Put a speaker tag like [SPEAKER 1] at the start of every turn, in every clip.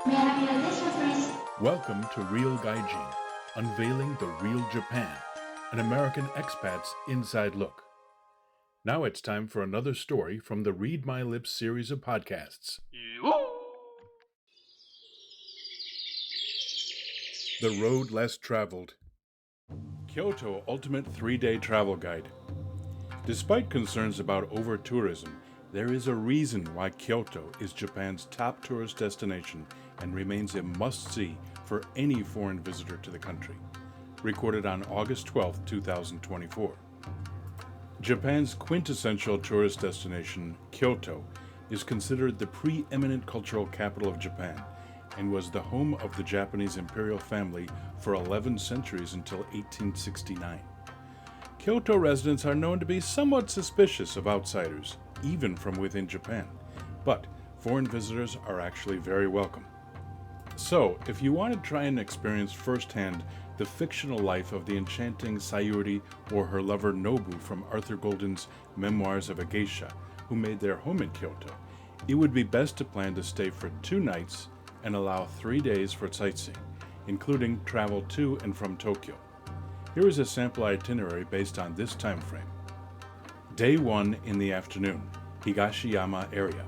[SPEAKER 1] May I have your attention, please?
[SPEAKER 2] Welcome to Ryoanji, Unveiling the Real Japan, an American expat's inside look. Now it's time for another story from the Read My Lips series of podcasts. The Road Less Traveled. Kyoto Ultimate 3-Day Travel Guide. Despite concerns about over-tourism, there is a reason why Kyoto is Japan's top tourist destination and remains a must-see for any foreign visitor to the country. Recorded on August 12, 2024. Japan's quintessential tourist destination, Kyoto, is considered the preeminent cultural capital of Japan and was the home of the Japanese imperial family for 11 centuries until 1869. Kyoto residents are known to be somewhat suspicious of outsiders, even from within Japan, but foreign visitors are actually very welcome. So, if you want to try and experience firsthand the fictional life of the enchanting Sayuri or her lover Nobu from Arthur Golden's Memoirs of a Geisha, who made their home in Kyoto, it would be best to plan to stay for 2 nights and allow 3 days for sightseeing, including travel to and from Tokyo. Here is a sample itinerary based on this time frame. Day 1 in the afternoon, Higashi-Yama area.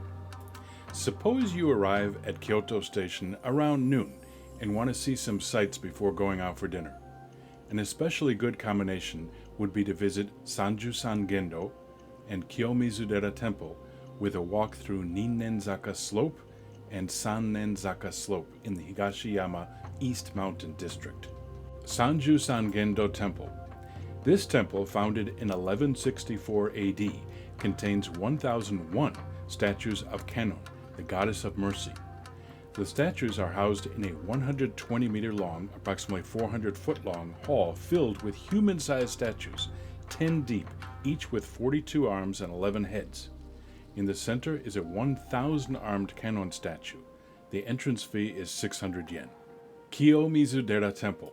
[SPEAKER 2] Suppose you arrive at Kyoto Station around noon and want to see some sights before going out for dinner. An especially good combination would be to visit Sanjusangendo and Kiyomizudera Temple with a walk through Ninenzaka Slope and Sannenzaka Slope in the Higashi-Yama East Mountain District. Sanjusangendo Temple. This temple, founded in 1164 AD, contains 1001 statues of Kannon, the goddess of mercy. The statues are housed in a 120-meter long, approximately 400-foot long hall filled with human-sized statues, 10 deep, each with 42 arms and 11 heads. In the center is a 1,000-armed Kannon statue. The entrance fee is 600 yen. Kiyomizudera Temple.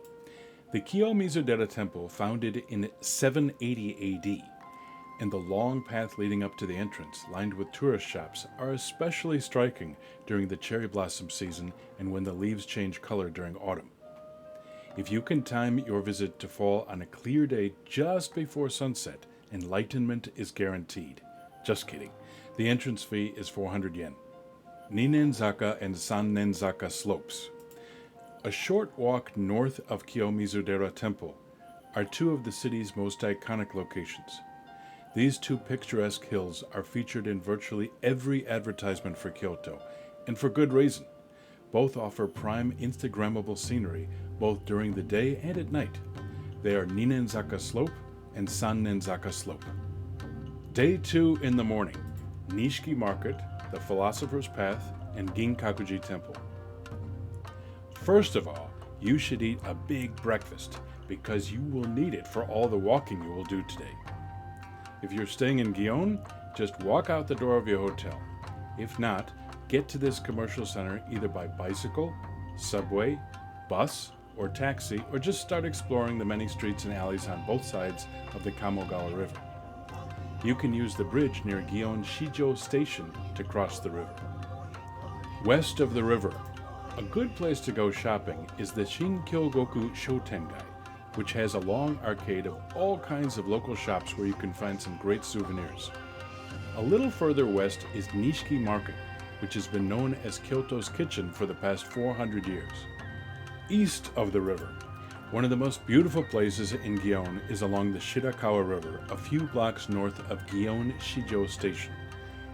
[SPEAKER 2] The Kiyomizudera Temple, founded in 780 AD, and the long path leading up to the entrance, lined with tourist shops, are especially striking during the cherry blossom season and when the leaves change color during autumn. If you can time your visit to fall on a clear day just before sunset, enlightenment is guaranteed. Just kidding. The entrance fee is 400 yen. Ninenzaka and Sannenzaka slopes. A short walk north of Kiyomizudera Temple are 2 of the city's most iconic locations. These 2 picturesque hills are featured in virtually every advertisement for Kyoto, and for good reason. Both offer prime Instagrammable scenery both during the day and at night. They are Ninenzaka Slope and Sannenzaka Slope. Day 2 in the morning, Nishiki Market, the Philosopher's Path, and Ginkakuji Temple. First of all, you should eat a big breakfast because you will need it for all the walking you will do today. If you're staying in Gion, just walk out the door of your hotel. If not, get to this commercial center either by bicycle, subway, bus, or taxi, or just start exploring the many streets and alleys on both sides of the Kamogawa River. You can use the bridge near Gion Shijo Station to cross the river. West of the river, a good place to go shopping is the Shinkyogoku Shotengai, which has a long arcade of all kinds of local shops where you can find some great souvenirs. A little further west is Nishiki Market, which has been known as Kyoto's kitchen for the past 400 years. East of the river, one of the most beautiful places in Gion is along the Shirakawa River, a few blocks north of Gion Shijo Station.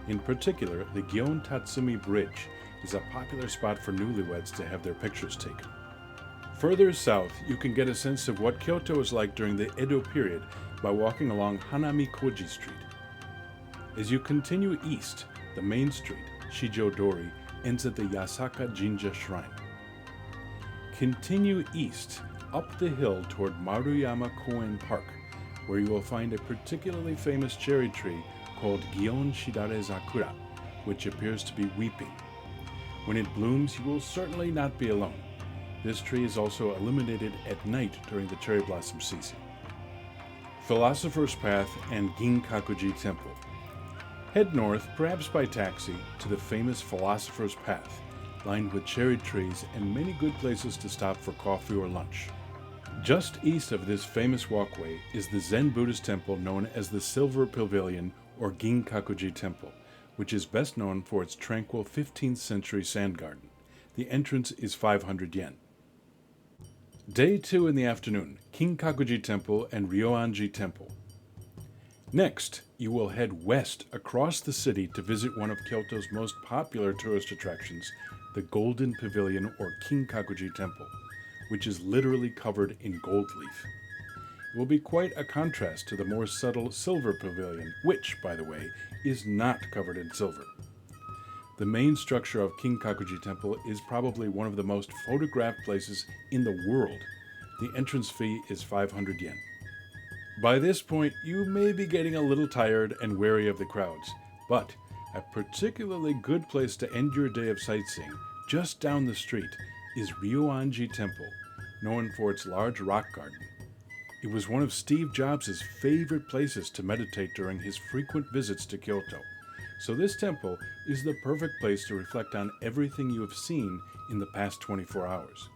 [SPEAKER 2] In particular, the Gion Tatsumi Bridge is a popular spot for newlyweds to have their pictures taken. Further south, you can get a sense of what Kyoto was like during the Edo period by walking along Hanami-Koji Street. As you continue east, the main street, Shijo-dori, ends at the Yasaka Jinja Shrine. Continue east, up the hill toward Maruyama Koen Park, where you will find a particularly famous cherry tree called Gion Shidare Zakura, which appears to be weeping. When it blooms, you will certainly not be alone. This tree is also illuminated at night during the cherry blossom season. Philosopher's Path and Ginkakuji Temple. Head north, perhaps by taxi, to the famous Philosopher's Path, lined with cherry trees and many good places to stop for coffee or lunch. Just east of this famous walkway is the Zen Buddhist temple known as the Silver Pavilion or Ginkakuji Temple, which is best known for its tranquil 15th century sand garden. The entrance is 500 yen. Day 2 in the afternoon, Kinkakuji Temple and Ryoanji Temple. Next, you will head west across the city to visit one of Kyoto's most popular tourist attractions, the Golden Pavilion or Kinkakuji Temple, which is literally covered in gold leaf. It will be quite a contrast to the more subtle Silver Pavilion, which, by the way, is not covered in silver. The main structure of Kinkakuji Temple is probably one of the most photographed places in the world. The entrance fee is 500 yen. By this point, you may be getting a little tired and wary of the crowds, but a particularly good place to end your day of sightseeing, just down the street, is Ryoanji Temple, known for its large rock garden. It was one of Steve Jobs' favorite places to meditate during his frequent visits to Kyoto, so this temple is the perfect place to reflect on everything you have seen in the past 24 hours.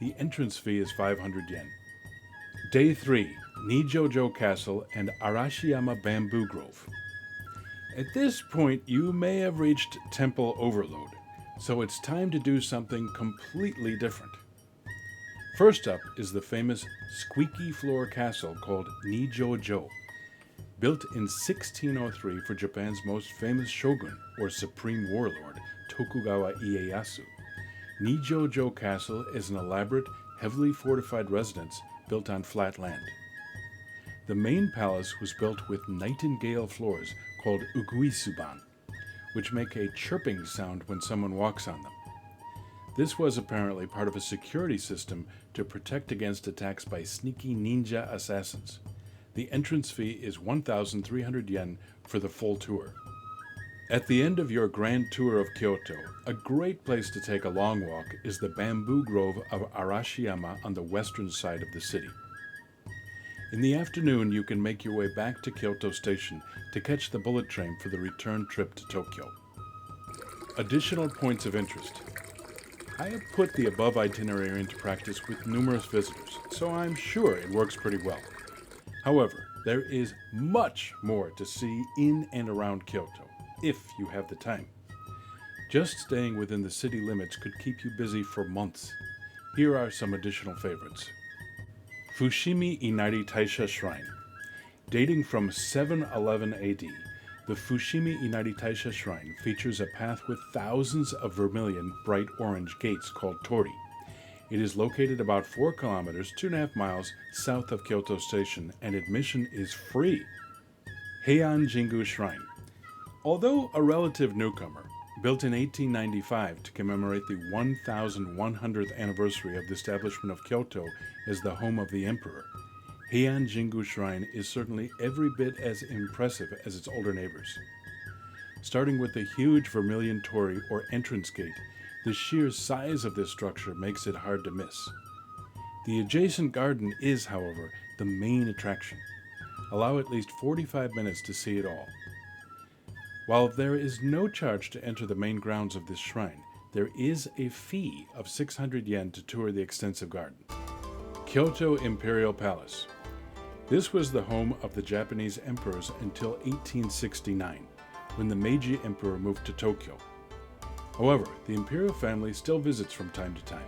[SPEAKER 2] The entrance fee is 500 yen. Day 3, Nijojo Castle and Arashiyama Bamboo Grove. At this point, you may have reached temple overload, so it's time to do something completely different. First up is the famous squeaky floor castle called Nijojo, built in 1603 for Japan's most famous shogun or supreme warlord, Tokugawa Ieyasu. Nijojo Castle is an elaborate, heavily fortified residence built on flat land. The main palace was built with nightingale floors called uguisuban, which make a chirping sound when someone walks on them. This was apparently part of a security system to protect against attacks by sneaky ninja assassins. The entrance fee is 1,300 yen for the full tour. At the end of your grand tour of Kyoto, a great place to take a long walk is the bamboo grove of Arashiyama on the western side of the city. In the afternoon, you can make your way back to Kyoto Station to catch the bullet train for the return trip to Tokyo. Additional points of interest. I have put the above itinerary into practice with numerous visitors, so I'm sure it works pretty well. However, there is much more to see in and around Kyoto, if you have the time. Just staying within the city limits could keep you busy for months. Here are some additional favorites. Fushimi Inari Taisha Shrine. Dating from 711 AD, the Fushimi Inari Taisha Shrine features a path with thousands of vermilion, bright orange gates called tori. It is located about 4 kilometers, 2.5 miles south of Kyoto Station, and admission is free. Heian Jingu Shrine. Although a relative newcomer, built in 1895 to commemorate the 1100th anniversary of the establishment of Kyoto as the home of the emperor, Heian Jingu Shrine is certainly every bit as impressive as its older neighbors. Starting with the huge vermilion torii or entrance gate, the sheer size of this structure makes it hard to miss. The adjacent garden is, however, the main attraction. Allow at least 45 minutes to see it all. While there is no charge to enter the main grounds of this shrine, there is a fee of 600 yen to tour the extensive garden. Kyoto Imperial Palace. This was the home of the Japanese emperors until 1869, when the Meiji Emperor moved to Tokyo. However, the imperial family still visits from time to time.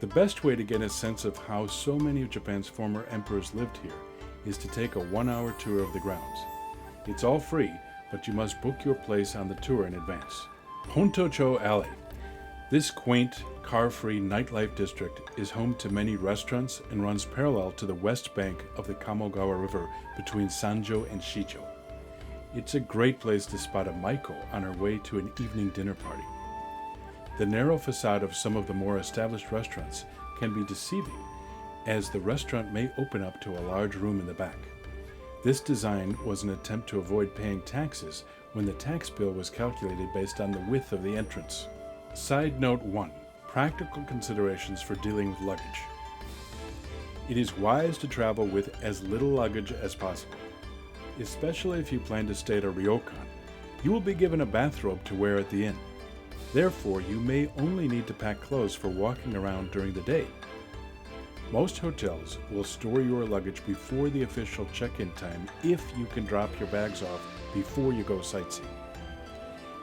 [SPEAKER 2] The best way to get a sense of how so many of Japan's former emperors lived here is to take a 1-hour tour of the grounds. It's all free, but you must book your place on the tour in advance. Pontocho Alley. This quaint, car-free nightlife district is home to many restaurants and runs parallel to the west bank of the Kamogawa River between Sanjo and Shijo. It's a great place to spot a Maiko on her way to an evening dinner party. The narrow facade of some of the more established restaurants can be deceiving, as the restaurant may open up to a large room in the back. This design was an attempt to avoid paying taxes when the tax bill was calculated based on the width of the entrance. Side note 1. Practical considerations for dealing with luggage. It is wise to travel with as little luggage as possible. Especially if you plan to stay at a ryokan, you will be given a bathrobe to wear at the inn. Therefore, you may only need to pack clothes for walking around during the day. Most hotels will store your luggage before the official check-in time if you can drop your bags off before you go sightseeing.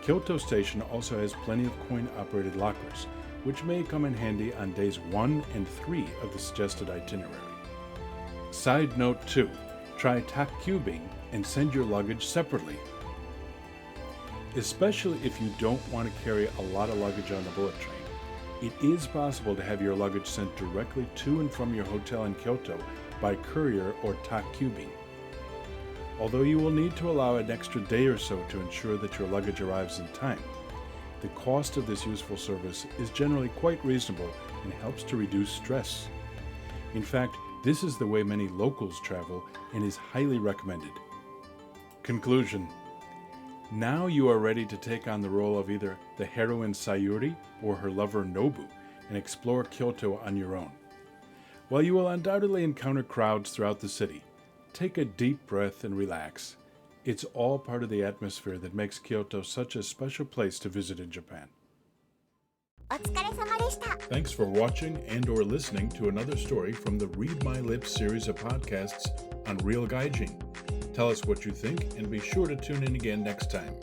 [SPEAKER 2] Kyoto Station also has plenty of coin-operated lockers, which may come in handy on days 1 and 3 of the suggested itinerary. Side note 2, try takyubin and send your luggage separately. Especially if you don't want to carry a lot of luggage on the bullet train, it is possible to have your luggage sent directly to and from your hotel in Kyoto by courier or takyubin. Although you will need to allow an extra day or so to ensure that your luggage arrives in time, the cost of this useful service is generally quite reasonable and helps to reduce stress. In fact, this is the way many locals travel and is highly recommended. Conclusion. Now you are ready to take on the role of either the heroine Sayuri or her lover Nobu and explore Kyoto on your own. While you will undoubtedly encounter crowds throughout the city, take a deep breath and relax. It's all part of the atmosphere that makes Kyoto such a special place to visit in Japan.
[SPEAKER 1] お疲れ様でした。
[SPEAKER 2] Thanks for watching and or listening to another story from the Read My Lips series of podcasts on Ryoanji. Tell us what you think and be sure to tune in again next time.